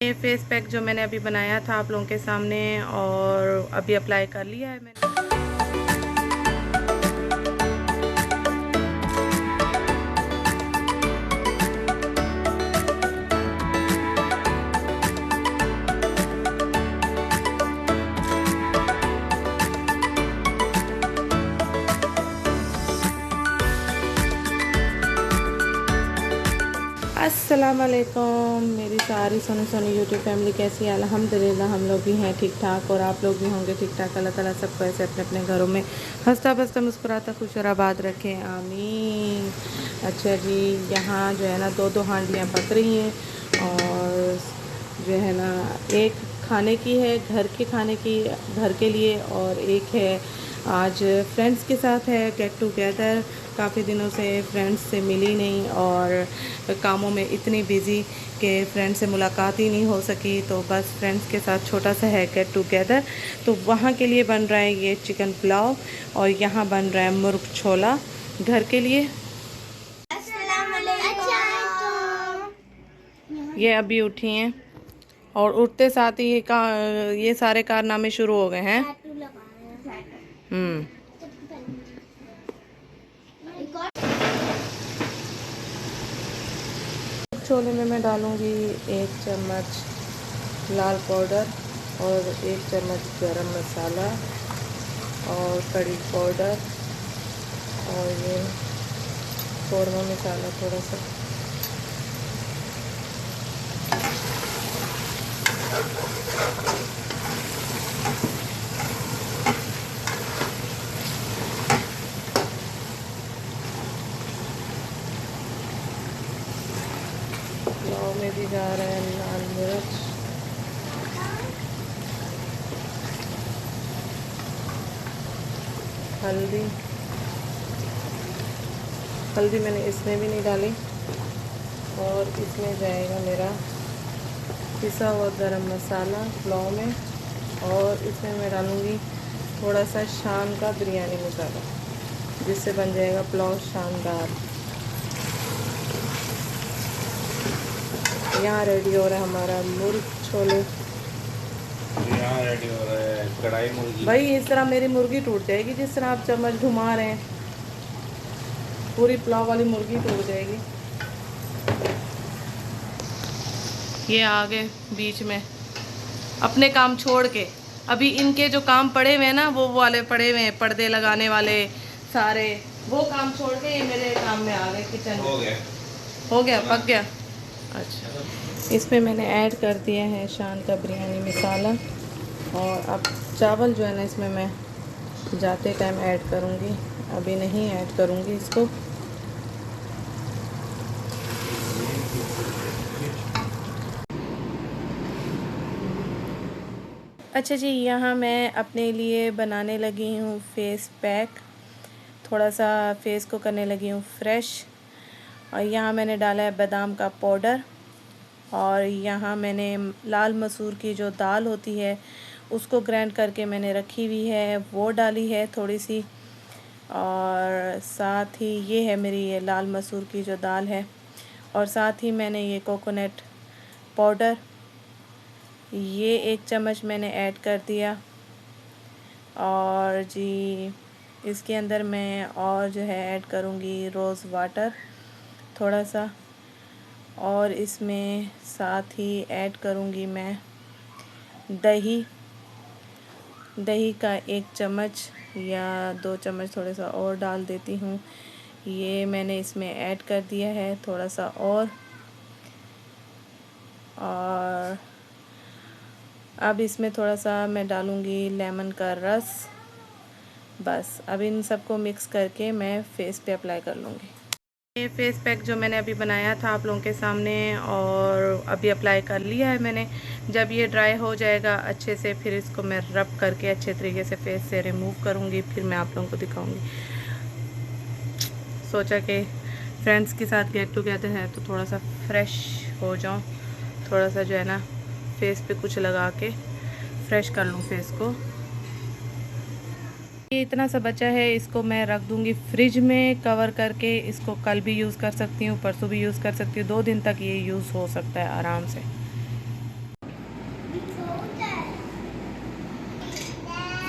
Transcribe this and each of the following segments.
ये face pack जो मैंने अभी बनाया था आप लोगों के सामने और अभी अप्लाई कर लिया है मैंने। अस्सलाम वालेकुम मेरी सारी सोनी यूट्यूब फैमिली कैसी है। अल्हम्दुलिल्लाह हम लोग भी हैं ठीक ठाक और आप लोग भी होंगे ठीक ठाक। अल्लाह ताला सबको ऐसे अपने अपने घरों में हंसता बसता मुस्कुराता खुश और आबाद रखें, आमीन। अच्छा जी, यहाँ जो है ना दो हांडियाँ पक रही हैं और जो है ना एक खाने की है, घर के खाने की, घर के लिए, और एक है आज फ्रेंड्स के साथ है गेट टुगेदर। काफ़ी दिनों से फ्रेंड्स से मिली नहीं और कामों में इतनी बिज़ी कि फ्रेंड्स से मुलाकात ही नहीं हो सकी, तो बस फ्रेंड्स के साथ छोटा सा है गेट टुगेदर। तो वहाँ के लिए बन रहा है ये चिकन पुलाव और यहाँ बन रहा है मुर्ग छोला घर के लिए। ये अभी उठी हैं और उठते साथ ही ये सारे कारनामे शुरू हो गए हैं। छोले में मैं डालूँगी 1 चम्मच लाल पाउडर और 1 चम्मच गरम मसाला और कड़ी पाउडर और ये कौरमा मसाला थोड़ा सा। पुलाव में भी जा रहा है लाल मिर्च, हल्दी मैंने इसमें भी नहीं डाली और इसमें जाएगा मेरा पिसा हुआ गरम मसाला पुलाव में और इसमें मैं डालूँगी थोड़ा सा शान का बिरयानी मसाला जिससे बन जाएगा पुलाव शानदार। यहाँ रेडी हो रहा है हमारा मुर्ग छोले। यहाँ रेडी हो रहा है कढ़ाई मुर्गी। भाई इस तरह मेरी मुर्गी टूट जाएगी जिस तरह आप चम्मच घुमा रहे हैं, पूरी पुलाव वाली मुर्गी टूट जाएगी। ये आ गए बीच में अपने काम छोड़ के, अभी इनके जो काम पड़े हुए हैं ना वो वाले पड़े हुए हैं, पर्दे लगाने वाले सारे, वो काम छोड़ के ये मेरे काम में आ गए किचन में। हो गया पक गया। अच्छा, इसमें मैंने ऐड कर दिया है शान का बिरयानी मसाला और अब चावल जो है ना इसमें मैं जाते टाइम ऐड करूँगी, अभी नहीं ऐड करूँगी इसको। अच्छा जी, यहाँ मैं अपने लिए बनाने लगी हूँ फेस पैक, थोड़ा सा फेस को करने लगी हूँ फ्रेश। और यहाँ मैंने डाला है बादाम का पाउडर और यहाँ मैंने लाल मसूर की जो दाल होती है उसको ग्राइंड करके मैंने रखी हुई है वो डाली है थोड़ी सी, और साथ ही ये है मेरी ये लाल मसूर की जो दाल है, और साथ ही मैंने ये कोकोनट पाउडर ये 1 चम्मच मैंने ऐड कर दिया। और जी इसके अंदर मैं और जो है ऐड करूँगी रोज़ वाटर थोड़ा सा, और इसमें साथ ही ऐड करूँगी मैं दही का 1 चम्मच या 2 चम्मच थोड़ा सा और डाल देती हूँ। ये मैंने इसमें ऐड कर दिया है थोड़ा सा और अब इसमें थोड़ा सा मैं डालूँगी लेमन का रस। बस अब इन सबको मिक्स करके मैं फेस पे अप्लाई कर लूँगी। ये फेस पैक जो मैंने अभी बनाया था आप लोगों के सामने और अभी अप्लाई कर लिया है मैंने। जब ये ड्राई हो जाएगा अच्छे से फिर इसको मैं रब करके अच्छे तरीके से फेस से रिमूव करूँगी, फिर मैं आप लोगों को दिखाऊँगी। सोचा कि फ्रेंड्स के साथ गेट टुगेदर है तो थोड़ा सा फ्रेश हो जाऊँ, थोड़ा सा जो है ना फेस पे कुछ लगा के फ्रेश कर लूँ फेस को। ये इतना सा बचा है, इसको मैं रख दूँगी फ्रिज में कवर करके। इसको कल भी यूज़ कर सकती हूँ, परसों भी यूज़ कर सकती हूँ, 2 दिन तक ये यूज़ हो सकता है आराम से।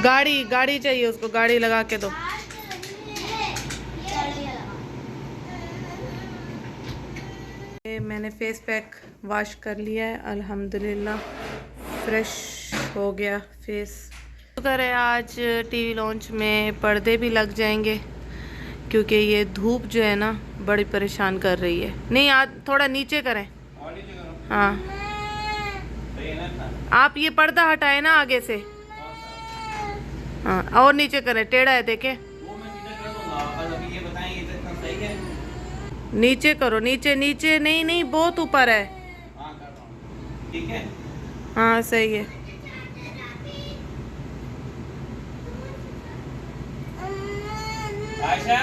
गाड़ी गाड़ी चाहिए उसको, गाड़ी लगा के दो। मैंने फेस पैक वॉश कर लिया है, अल्हम्दुलिल्लाह फ्रेश हो गया फेस। शुक्र है आज टीवी लॉन्च में पर्दे भी लग जाएंगे, क्योंकि ये धूप जो है ना बड़ी परेशान कर रही है। नहीं आज थोड़ा नीचे करें। हाँ आप ये पर्दा हटाए ना आगे से। हाँ और नीचे करें, टेढ़ा है देखे। नीचे करो, नीचे नीचे, नहीं नहीं बहुत ऊपर है। ठीक है हाँ सही है। आयशा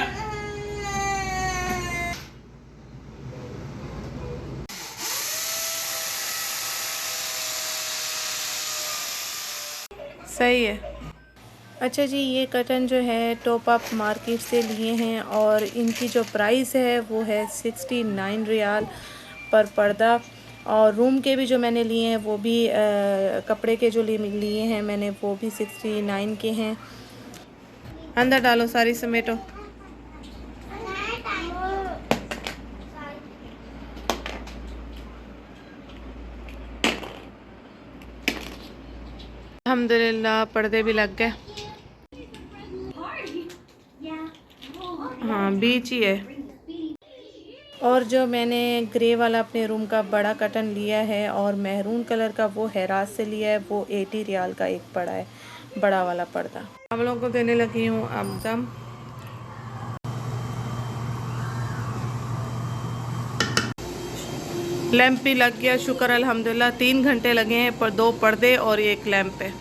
सही है। अच्छा जी, ये कर्टन जो है टॉप अप मार्केट से लिए हैं और इनकी जो प्राइस है वो है 69 रियाल पर पर्दा। और रूम के भी जो मैंने लिए हैं वो भी कपड़े के जो लिए हैं मैंने वो भी 69 के हैं। अंदर डालो, सारी समेटो। अल्हम्दुलिल्लाह पर्दे भी लग गए। हाँ बीच ही है। और जो मैंने ग्रे वाला अपने रूम का बड़ा कर्टन लिया है और मैरून कलर का वो हैरात से लिया है, वो 80 रियाल का एक पड़ा है बड़ा वाला पर्दा। आप लोगों को देने लगी हूँ अब दम। लैंप भी लग गया, शुक्र अल्हम्दुलिल्लाह। 3 घंटे लगे हैं पर 2 पर्दे और एक लैंप पे।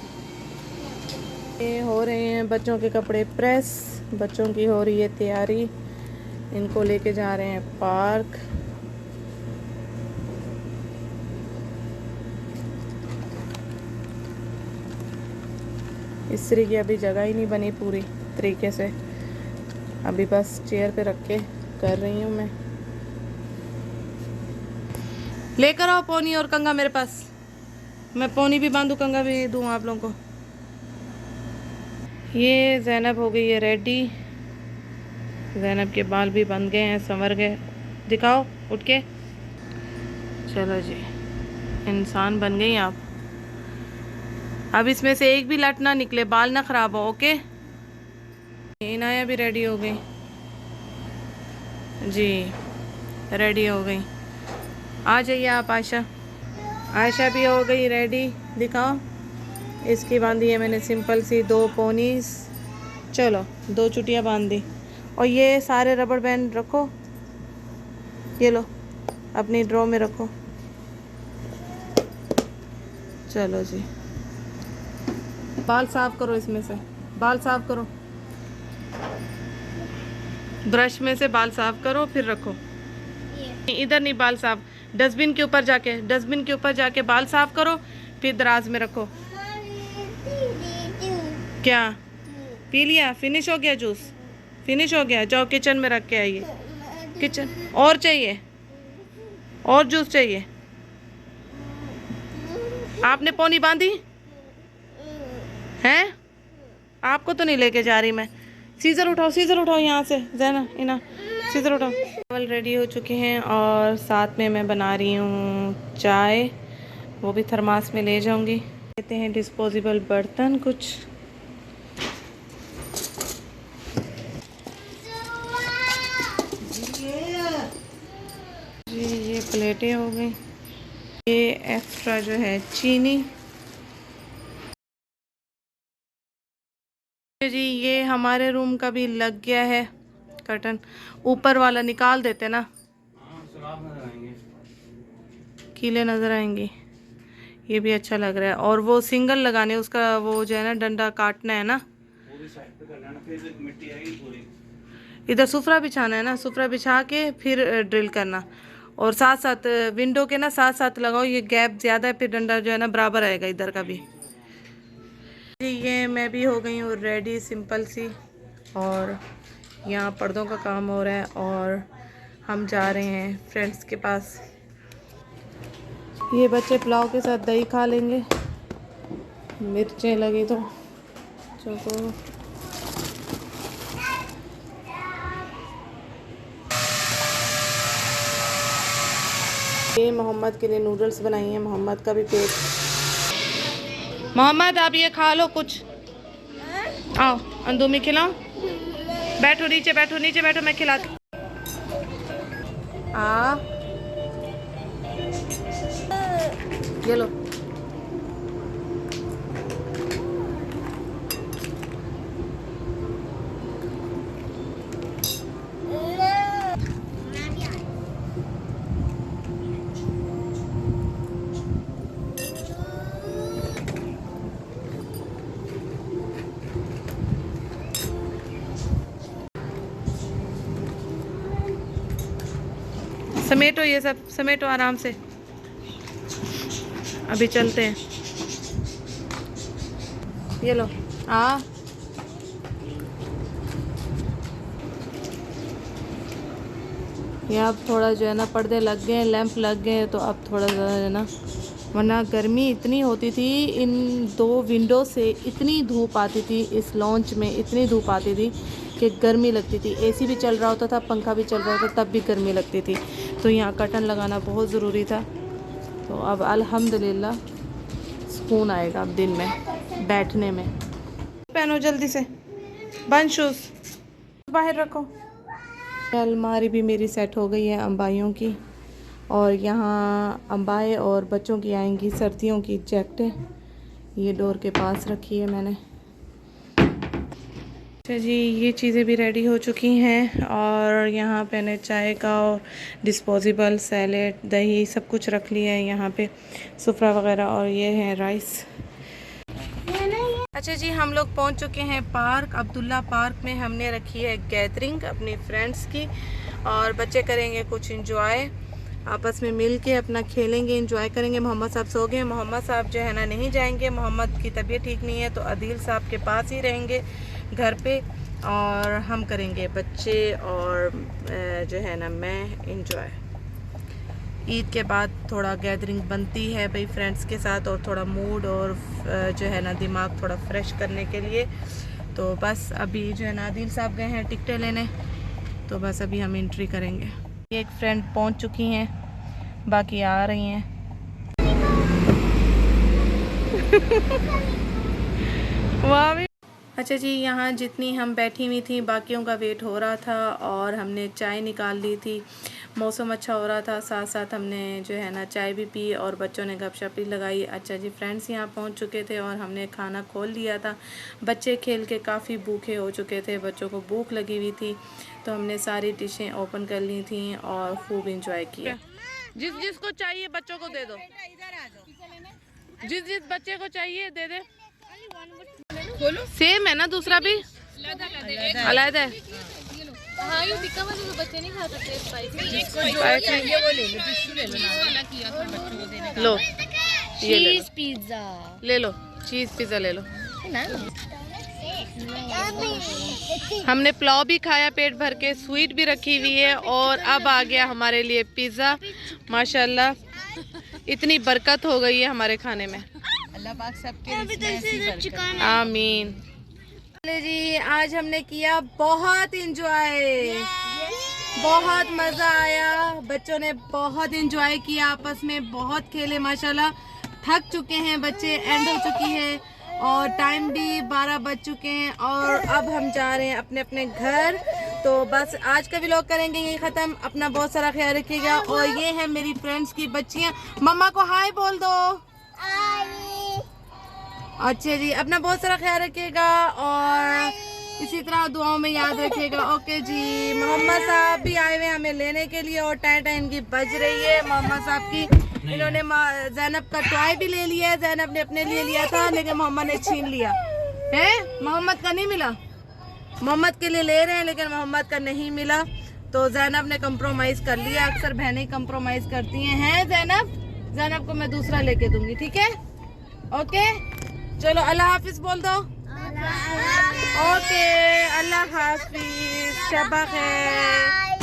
ये हो रहे हैं बच्चों के कपड़े प्रेस, बच्चों की हो रही है तैयारी। इनको लेके जा रहे हैं पार्क। इस्त्री की अभी जगह ही नहीं बनी पूरी तरीके से, अभी बस चेयर पे रख के कर रही हूँ मैं। लेकर आओ पोनी और कंगा मेरे पास, मैं पोनी भी बांधू कंगा भी दूँ आप लोगों को। ये ज़ैनब हो गई है रेडी। ज़ैनब के बाल भी बन गए हैं, संवर गए। दिखाओ उठ के। चलो जी, इंसान बन गई आप। अब इसमें से एक भी लट ना निकले, बाल ना ख़राब हो। ओके। इनाया भी रेडी हो गई जी, रेडी हो गई। आ जाइए आप आयशा। आयशा भी हो गई रेडी, दिखाओ। इसकी बांधी है मैंने सिंपल सी 2 पोनीस। चलो 2 चुटियाँ बांध दी। और ये सारे रबड़ बैंड रखो, ये लो अपनी ड्रॉ में रखो। चलो जी, बाल साफ करो, इसमें से बाल साफ करो, ब्रश में से बाल साफ करो फिर रखो। इधर नहीं बाल साफ, डस्टबिन के ऊपर जाके, डस्टबिन के ऊपर जाके बाल साफ करो फिर दराज में रखो। क्या पी लिया? फिनिश हो गया जूस? फिनिश हो गया? जाओ किचन में रख के आइए। किचन और चाहिए? और जूस चाहिए? आपने पोनी बांधी हैं? आपको तो नहीं लेके जा रही मैं। सीजर उठाओ, सीजर उठाओ यहाँ से ज़ैना, इना सीजर उठाओ। चावल रेडी हो चुके हैं और साथ में मैं बना रही हूँ चाय, वो भी थर्मास में ले जाऊँगी। लेते हैं डिस्पोजेबल बर्तन कुछ। जी ये प्लेटें हो गई। ये एक्स्ट्रा जो है चीनी। जी ये हमारे रूम का भी लग गया है कर्टन। ऊपर वाला निकाल देते ना, कीले नज़र आएंगी। ये भी अच्छा लग रहा है। और वो सिंगल लगाने, उसका वो जो है ना डंडा काटना है ना। इधर सुफरा बिछाना है ना, सुफरा बिछा के फिर ड्रिल करना। और साथ साथ विंडो के ना साथ साथ लगाओ, ये गैप ज़्यादा है फिर डंडा जो है ना बराबर आएगा इधर का भी। जी ये मैं भी हो गई हूँ रेडी सिंपल सी। और यहाँ पर्दों का काम हो रहा है और हम जा रहे हैं फ्रेंड्स के पास। ये बच्चे पुलाव के साथ दही खा लेंगे मिर्चें लगी तो चलो। ये मोहम्मद के लिए नूडल्स बनाई हैं। मोहम्मद का भी पेट। मोहम्मद आप ये खा लो कुछ। आओ अंदू में खिलाओ। बैठो नीचे, बैठो नीचे, बैठो, मैं खिलाती। ये लो। समेटो, ये सब समेटो आराम से, अभी चलते हैं। ये लो। ये अब थोड़ा जो है ना पर्दे लग गए, लैंप लग गए, तो अब थोड़ा ज़्यादा है ना, वरना गर्मी इतनी होती थी। इन 2 विंडो से इतनी धूप आती थी, इस लॉन्च में इतनी धूप आती थी कि गर्मी लगती थी। एसी भी चल रहा होता था, पंखा भी चल रहा था, तब भी गर्मी लगती थी। तो यहाँ कर्टन लगाना बहुत ज़रूरी था। तो अब अल्हम्दुलिल्लाह सुकून आएगा अब दिन में बैठने में। पहनो जल्दी से, बंद शूज़ बाहर रखो। अलमारी भी मेरी सेट हो गई है अंबाइयों की, और यहाँ अंबाई और बच्चों की आएंगी सर्दियों की जैकेटें। ये डोर के पास रखी है मैंने। अच्छा जी, ये चीज़ें भी रेडी हो चुकी हैं, और यहाँ पे ने चाय का और डिस्पोजेबल सैलेड, दही सब कुछ रख लिया है यहाँ पे, सुफ्रा वगैरह। और ये है राइस। अच्छा जी, हम लोग पहुँच चुके हैं पार्क, अब्दुल्ला पार्क में। हमने रखी है गैदरिंग अपनी फ्रेंड्स की, और बच्चे करेंगे कुछ इंजॉय, आपस में मिल के अपना खेलेंगे, इंजॉय करेंगे। मोहम्मद साहब सो गए। मोहम्मद साहब जो है ना नहीं जाएंगे, मोहम्मद की तबीयत ठीक नहीं है, तो अदील साहब के पास ही रहेंगे घर पे, और हम करेंगे बच्चे और जो है ना मैं इंजॉय। ईद के बाद थोड़ा गैदरिंग बनती है भाई फ्रेंड्स के साथ, और थोड़ा मूड और जो है ना दिमाग थोड़ा फ्रेश करने के लिए। तो बस अभी जो है ना आदिल साहब गए हैं टिकटें लेने, तो बस अभी हम एंट्री करेंगे। एक फ्रेंड पहुंच चुकी हैं, बाकी आ रही हैं। वाह भी। अच्छा जी, यहाँ जितनी हम बैठी हुई थी बाकियों का वेट हो रहा था, और हमने चाय निकाल ली थी। मौसम अच्छा हो रहा था, साथ साथ हमने जो है ना चाय भी पी, और बच्चों ने गपशप भी लगाई। अच्छा जी, फ्रेंड्स यहाँ पहुँच चुके थे, और हमने खाना खोल लिया था। बच्चे खेल के काफ़ी भूखे हो चुके थे, बच्चों को भूख लगी हुई थी, तो हमने सारी डिशें ओपन कर ली थी और खूब इंजॉय किया। जिस जिसको चाहिए बच्चों को दे दो, जिस जिस बच्चे को चाहिए दे दे। सेम है ना, दूसरा भी अलग है। हाँ, ये टिक्का वाले तो बच्चे नहीं खा सकते स्पाइसी। लो ये ले लो, पिज्जा ले लो, चीज़ पिज़्ज़ा ले लो। हमने पुलाव भी खाया पेट भर के, स्वीट भी रखी हुई है, और अब आ गया हमारे लिए पिज़्ज़ा। माशाल्लाह इतनी बरकत हो गई है हमारे खाने में। अल्लाह पाक सबके आमीन। जी, आज हमने किया बहुत इंजॉय, बहुत मज़ा आया। बच्चों ने बहुत इंजॉय किया, आपस में बहुत खेले माशाल्लाह। थक चुके हैं बच्चे, एंड हो चुकी है, और टाइम भी 12 बज चुके हैं, और अब हम जा रहे हैं अपने अपने घर। तो बस आज का व्लॉग करेंगे यही ख़त्म। अपना बहुत सारा ख्याल रखिएगा। और ये है मेरी फ्रेंड्स की बच्चियाँ, मम्मा को हाय बोल दो। अच्छा जी, अपना बहुत सारा ख्याल रखिएगा, और इसी तरह दुआओं में याद रखिएगा। ओके जी, मोहम्मद साहब भी आए हुए हमें लेने के लिए, और टाइम इनकी बज रही है मोहम्मद साहब की। इन्होंने ज़ैनब का टॉय भी ले लिया है, ज़ैनब ने अपने लिए लिया था, लेकिन मोहम्मद ने छीन लिया है। मोहम्मद का नहीं मिला, मोहम्मद के लिए ले रहे हैं, लेकिन मोहम्मद का नहीं मिला, तो ज़ैनब ने कंप्रोमाइज़ कर लिया। अक्सर बहनें कंप्रोमाइज़ करती हैं। ज़ैनब, ज़ैनब को मैं दूसरा लेके दूंगी, ठीक है? ओके, चलो अल्लाह हाफिज बोल दो। ओके, अल्लाह हाफिज, शबा खैर।